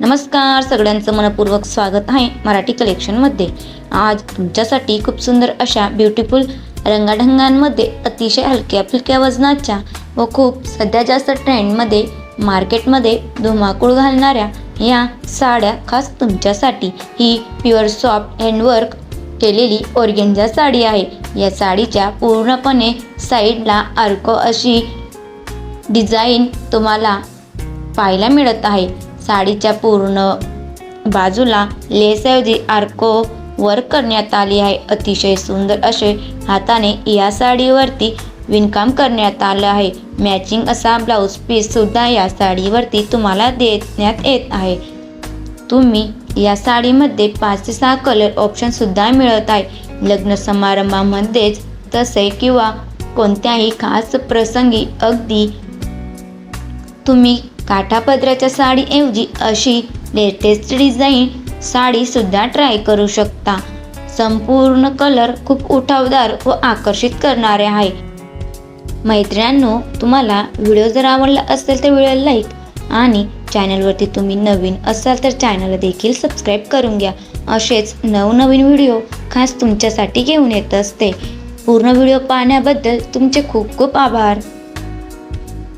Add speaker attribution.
Speaker 1: नमस्कार, सगळ्यांचं मनपूर्वक स्वागत आहे मराठी कलेक्शनमध्ये। आज तुमच्यासाठी खूप सुंदर अशा ब्युटिफुल रंगाढंगांमध्ये अतिशय हलक्या फुलक्या वजनाच्या व खूप सध्या जास्त ट्रेंडमध्ये मार्केटमध्ये धुमाकूळ घालणाऱ्या या साड्या खास तुमच्यासाठी। ही प्युअर सॉफ्ट हँडवर्क केलेली ऑर्गेन्झा साडी आहे। या साडीच्या पूर्णपणे साईडला आर्को अशी डिझाईन तुम्हाला पाहायला मिळत आहे। साडीच्या पूर्ण बाजूला लेसऐवजी आर्को वर्क करण्यात आली आहे। अतिशय सुंदर असे हाताने या साडीवरती विणकाम करण्यात आलं आहे। मॅचिंग असा ब्लाउज पीस सुद्धा या साडीवरती तुम्हाला देण्यात येत आहे। तुम्ही या साडीमध्ये 5 ते 6 कलर ऑप्शन सुद्धा मिळत आहे। लग्न समारंभामध्येच तसे किंवा कोणत्याही खास प्रसंगी अगदी तुम्ही काठापदराच्या साडीऐवजी अशी लेटेस्ट डिझाईन साडी सुद्धा ट्राय करू शकता। संपूर्ण कलर खूप उठावदार व आकर्षित करणारे आहे। मैत्रिणींनो, तुम्हाला व्हिडिओ जर आवडला असेल तर व्हिडिओला लाईक आणि चॅनलवरती तुम्ही नवीन असाल तर चॅनलला देखील सबस्क्राईब करून घ्या। असेच नवनवीन व्हिडिओ खास तुमच्यासाठी घेऊन येत असते। पूर्ण व्हिडिओ पाहण्याबद्दल तुमचे खूप खूप आभार।